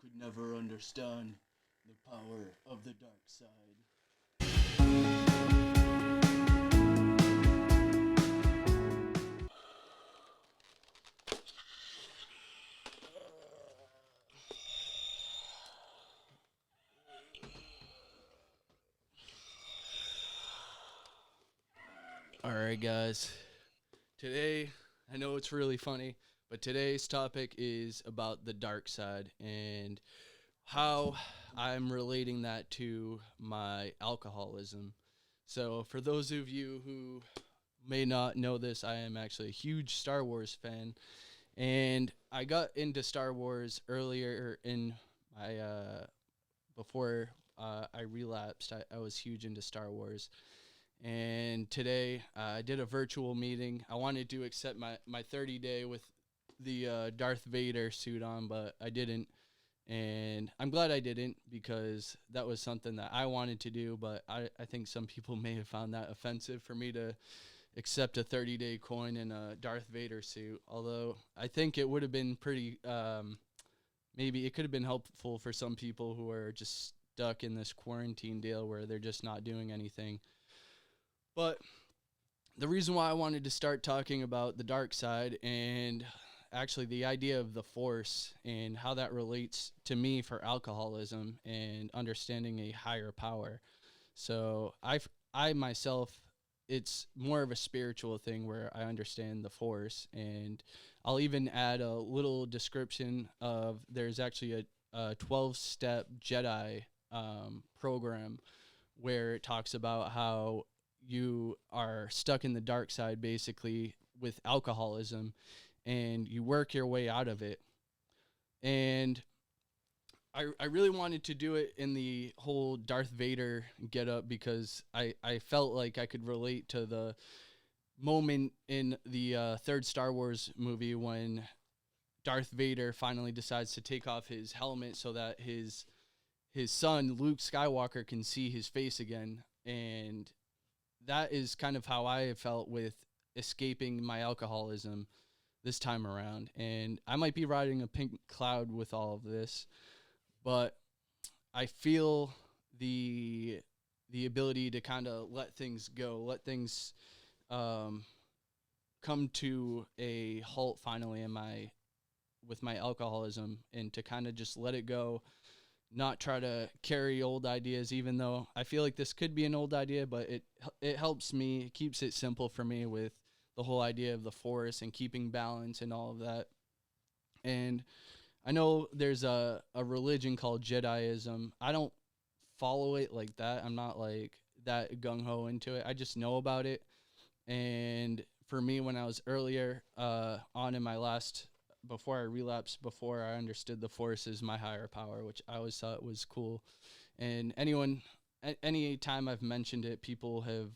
could never understand the power of the dark side. Alright, guys. Today, I know it's really funny, but today's topic is about the dark side and how I'm relating that to my alcoholism. So, for those of you who may not know this, I am actually a huge Star Wars fan, and I got into Star Wars earlier in my before I relapsed. I was huge into Star Wars, and today I did a virtual meeting. I wanted to accept my 30-day with the Darth Vader suit on, but I didn't. And I'm glad I didn't, because that was something that I wanted to do, but I think some people may have found that offensive for me to accept a 30-day coin in a Darth Vader suit. Although I think it would have been pretty, maybe it could have been helpful for some people who are just stuck in this quarantine deal where they're just not doing anything. But the reason why I wanted to start talking about the dark side and actually the idea of the force and how that relates to me for alcoholism and understanding a higher power. So I myself, it's more of a spiritual thing where I understand the force, and I'll even add a little description of there's actually a 12-step Jedi program where it talks about how you are stuck in the dark side basically with alcoholism, and you work your way out of it. And I really wanted to do it in the whole Darth Vader get up, because I felt like I could relate to the moment in the third Star Wars movie when Darth Vader finally decides to take off his helmet so that his son Luke Skywalker can see his face again. And that is kind of how I have felt with escaping my alcoholism this time around. And I might be riding a pink cloud with all of this, but I feel the ability to kind of let things go, let things come to a halt finally in with my alcoholism, and to kind of just let it go, not try to carry old ideas, even though I feel like this could be an old idea, but it helps me, it keeps it simple for me with the whole idea of the force and keeping balance and all of that. And I know there's a religion called Jediism. I don't follow it like that. I'm not like that gung-ho into it. I just know about it. And for me, when I was earlier on in my last, before I relapsed, before I understood the force is my higher power, which I always thought was cool. And any time I've mentioned it, people have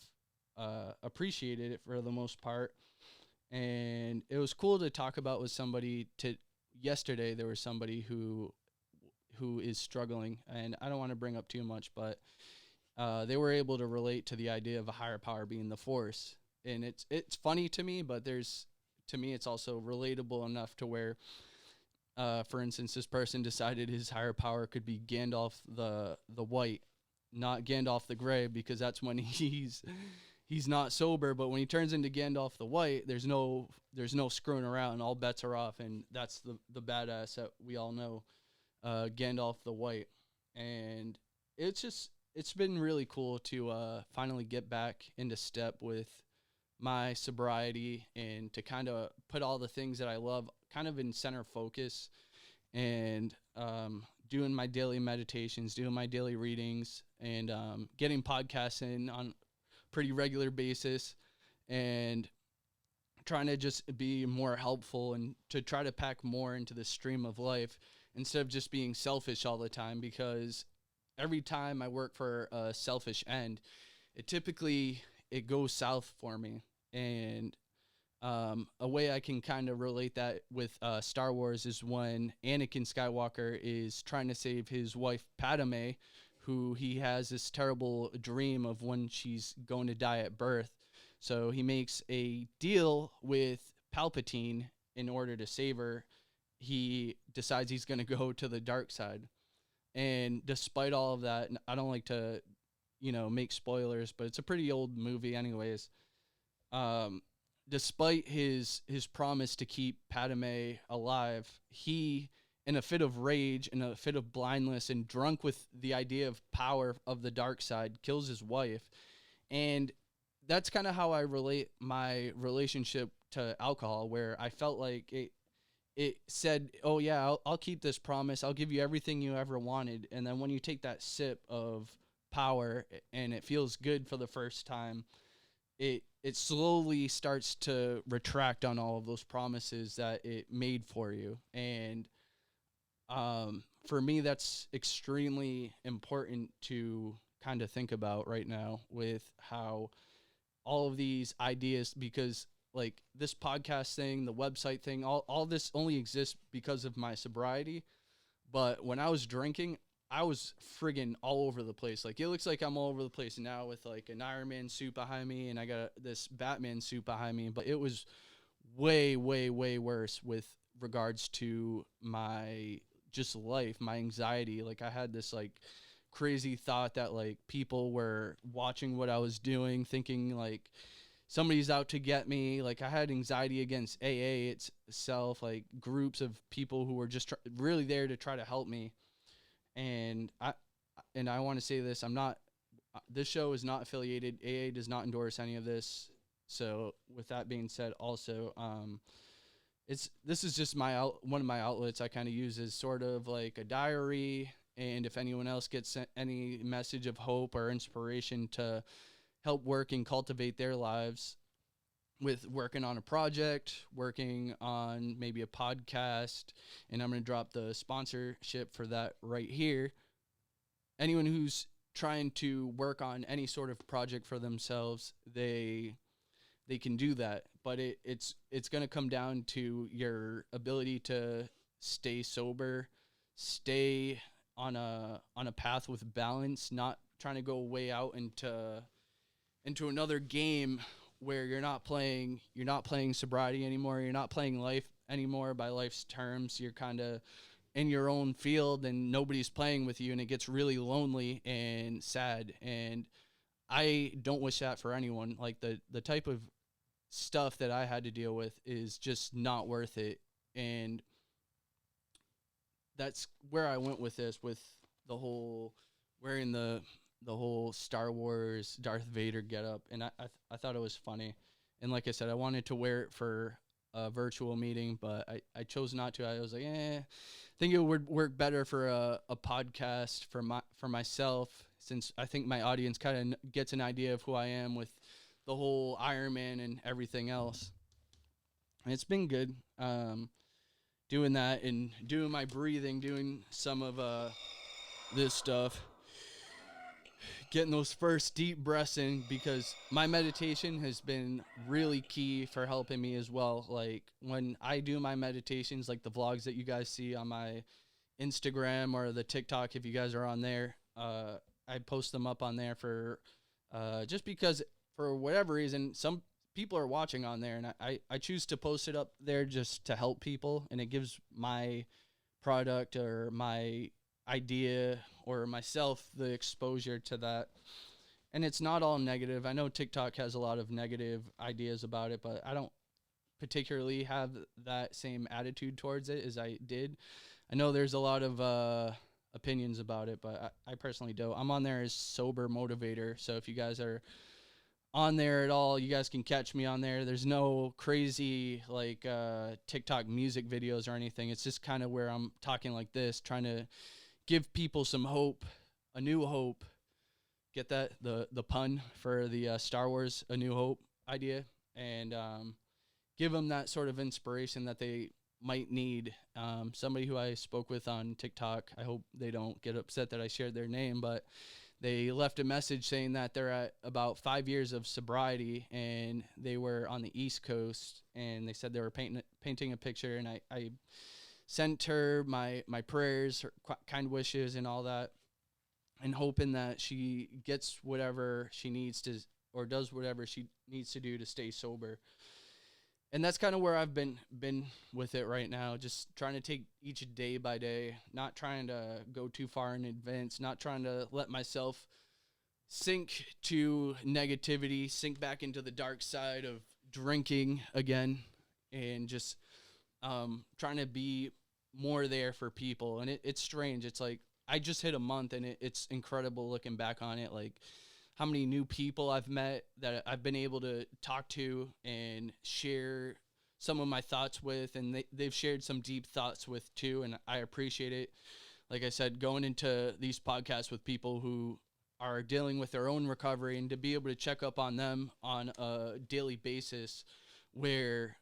appreciated it for the most part. And it was cool to talk about with somebody. Yesterday there was somebody who is struggling, and I don't want to bring up too much, but they were able to relate to the idea of a higher power being the force. And it's funny to me, but to me it's also relatable enough to where, for instance, this person decided his higher power could be Gandalf the White, not Gandalf the Gray, because that's when he's not sober. But when he turns into Gandalf the White, there's no screwing around. All bets are off, and that's the badass that we all know, Gandalf the White. And it's been really cool to finally get back into step with my sobriety, and to kind of put all the things that I love kind of in center focus, and doing my daily meditations, doing my daily readings, and getting podcasts in on pretty regular basis, and trying to just be more helpful and to try to pack more into the stream of life instead of just being selfish all the time. Because every time I work for a selfish end, it goes south for me. And a way I can kind of relate that with Star Wars is when Anakin Skywalker is trying to save his wife Padme, who he has this terrible dream of when she's going to die at birth. So he makes a deal with Palpatine in order to save her, he decides he's going to go to the dark side. And despite all of that, I don't like to, make spoilers, but it's a pretty old movie anyways. Um, Despite his promise to keep Padme alive, he, in a fit of rage, in a fit of blindness, and drunk with the idea of power of the dark side, kills his wife. And that's kind of how I relate my relationship to alcohol, where I felt like it said, "Oh yeah, I'll keep this promise. I'll give you everything you ever wanted." And then when you take that sip of power and it feels good for the first time, it slowly starts to retract on all of those promises that it made for you. And for me, that's extremely important to kind of think about right now with how all of these ideas, because like this podcast thing, the website thing, all this only exists because of my sobriety. But when I was drinking, I was friggin' all over the place. Like, it looks like I'm all over the place now with like an Iron Man suit behind me, and I got this Batman suit behind me. But it was way, way, way worse with regards to my just life, my anxiety. Like, I had this like crazy thought that like people were watching what I was doing, thinking like somebody's out to get me. Like, I had anxiety against AA itself, like groups of people who were just really there to try to help me. And I want to say this, I'm not, this show is not affiliated. AA does not endorse any of this. So with that being said, also, this is just one of my outlets I kind of use as sort of like a diary. And if anyone else gets any message of hope or inspiration to help work and cultivate their lives with working on a project, working on maybe a podcast, and I'm going to drop the sponsorship for that right here. Anyone who's trying to work on any sort of project for themselves, they can do that, but it's going to come down to your ability to stay sober, stay on a path with balance, not trying to go way out into another game where you're not playing sobriety anymore, you're not playing life anymore by life's terms. You're kind of in your own field and nobody's playing with you, and it gets really lonely and sad. And I don't wish that for anyone. Like, the type of stuff that I had to deal with is just not worth it. And that's where I went with this, with the whole wearing the whole Star Wars Darth Vader getup, and I thought it was funny. And like I said, I wanted to wear it for a virtual meeting, but I chose not to. I was like, I think it would work better for a podcast for myself, since I think my audience kind of gets an idea of who I am with the whole Iron Man and everything else. And it's been good doing that and doing my breathing, doing some of this stuff, getting those first deep breaths in, because my meditation has been really key for helping me as well. Like, when I do my meditations, like the vlogs that you guys see on my Instagram or the TikTok, if you guys are on there, I post them up on there for just because for whatever reason, some people are watching on there, and I choose to post it up there just to help people, and it gives my product or my idea or myself the exposure to that. And it's not all negative. I know TikTok has a lot of negative ideas about it, but I don't particularly have that same attitude towards it as I did. I know there's a lot of opinions about it, but I personally don't. I'm on there as sober motivator, so if you guys are on there at all, you guys can catch me on there. There's no crazy like TikTok music videos or anything. It's just kind of where I'm talking like this, trying to give people some hope, a new hope. Get that, the pun for the Star Wars A New Hope idea, and give them that sort of inspiration that they might need. Somebody who I spoke with on TikTok, I hope they don't get upset that I shared their name, but they left a message saying that they're at about 5 years of sobriety, and they were on the East Coast, and they said they were painting a picture, and I sent her my prayers, her kind wishes, and all that, and hoping that she gets whatever she needs to, or does whatever she needs to do to stay sober. And that's kind of where I've been with it right now, just trying to take each day by day, not trying to go too far in advance, not trying to let myself sink to negativity, sink back into the dark side of drinking again, and just trying to be more there for people. And it's strange. It's like I just hit a month, and it's incredible looking back on it. Like how many new people I've met that I've been able to talk to and share some of my thoughts with, and they've shared some deep thoughts with too, and I appreciate it. Like I said, going into these podcasts with people who are dealing with their own recovery, and to be able to check up on them on a daily basis where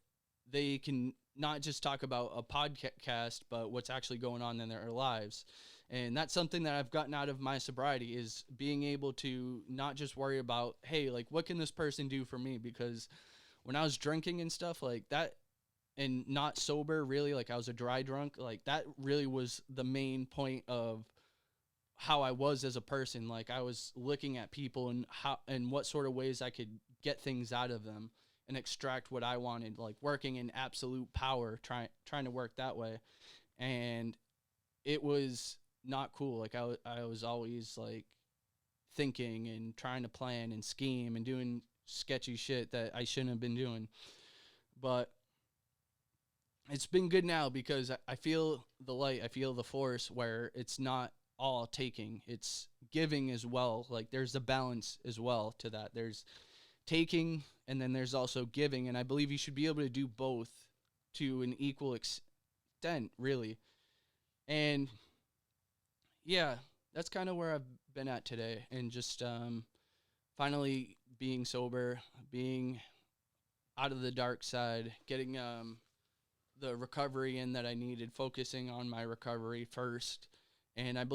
they can not just talk about a podcast, but what's actually going on in their lives. And that's something that I've gotten out of my sobriety, is being able to not just worry about, hey, like, what can this person do for me? Because when I was drinking and stuff like that, and not sober, really, like I was a dry drunk, like that really was the main point of how I was as a person. Like I was looking at people and how and what sort of ways I could get things out of them and extract what I wanted, like working in absolute power, trying to work that way. And it was not cool. Like I was always like thinking and trying to plan and scheme and doing sketchy shit that I shouldn't have been doing. But it's been good now because I feel the light, I feel the force where it's not all taking, it's giving as well. Like there's a balance as well to that. There's taking, and then there's also giving, and I believe you should be able to do both to an equal extent, really. And yeah, that's kind of where I've been at today, and just finally being sober, being out of the dark side, getting the recovery in that I needed, focusing on my recovery first. And I believe